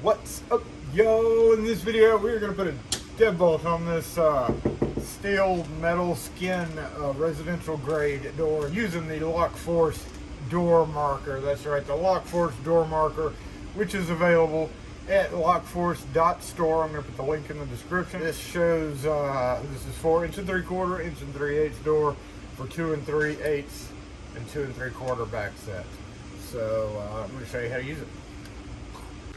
What's up, yo? In this video we're going to put a deadbolt on this steel metal skin residential grade door using the LockForce Door Marker. That's right, the LockForce Door Marker, which is available at LockForce.store. I'm going to put the link in the description. This shows this is 4 1 3/4, 1 3/8 door for 2 3/8 and 2 3/4 back set. So I'm going to show you how to use it.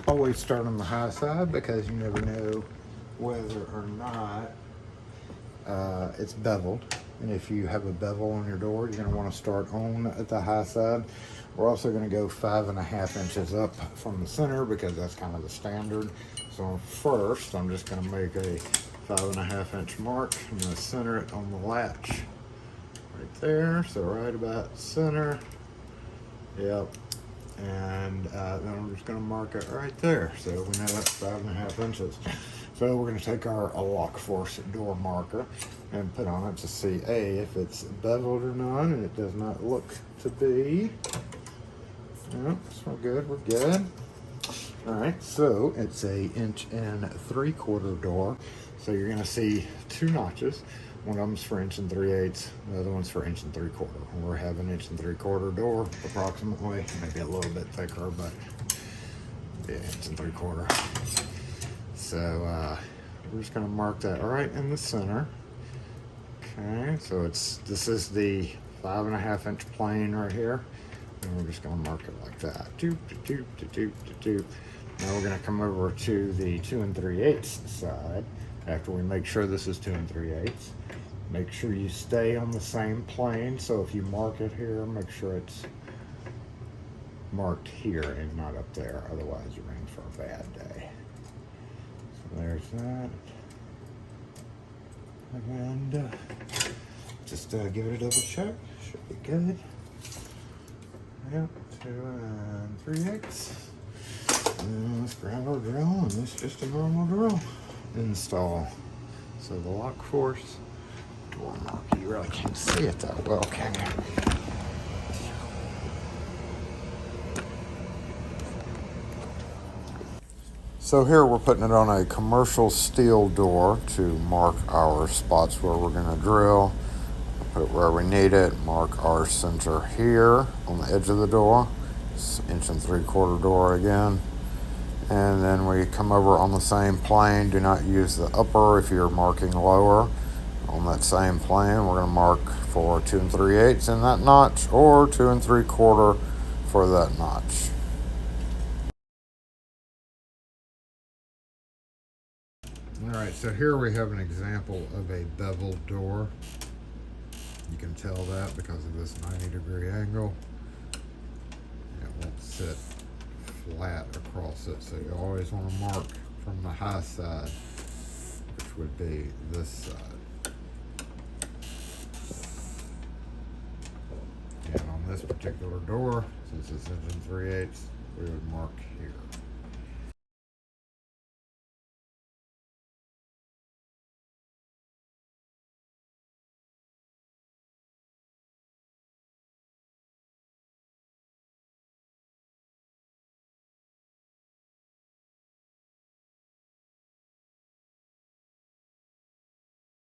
Always start on the high side because you never know whether or not it's beveled. And if you have a bevel on your door, you're going to want to start on at the high side. We're also going to go 5.5 inches up from the center because that's kind of the standard. So first, I'm just going to make a 5.5 inch mark. I'm going to center it on the latch right there. So right about center. Yep. And then I'm just going to mark it right there. So we know that's 5.5 inches. So we're going to take our LockForce door marker and put on it to see if it's beveled or not, and it does not look to be. Yep, so we're good. We're good. All right, so it's a 1 3/4 door. So you're going to see 2 notches. One of them's for 1 3/8, the other one's for 1 3/4. We're having 1 3/4 door, approximately, maybe a little bit thicker, but yeah, 1 3/4. So we're just gonna mark that right in the center. Okay, so this is the 5.5 inch plane right here, and we're just gonna mark it like that. Now we're gonna come over to the 2 3/8 side. After we make sure this is 2 3/8, make sure you stay on the same plane. So if you mark it here, make sure it's marked here and not up there. Otherwise, you're in for a bad day. So there's that. And just give it a double check. Should be good. Yep, 2 3/8. And let's grab our drill, and it's just a normal drill. Install. So the LockForce door marker, you really can't see it that well, can you? So here we're putting it on a commercial steel door to mark our spots where we're going to drill. Put it where we need it. Mark our center here on the edge of the door. It's 1 3/4 door again. And then we come over on the same plane. Do not use the upper if you're marking lower. On that same plane, we're going to mark for 2 3/8 in that notch, or 2 3/4 for that notch. All right, so here we have an example of a beveled door. You can tell that because of this 90-degree angle. It won't sit flat across it, so you always want to mark from the high side, which would be this side. And on this particular door, since it's 1 3/8, we would mark here.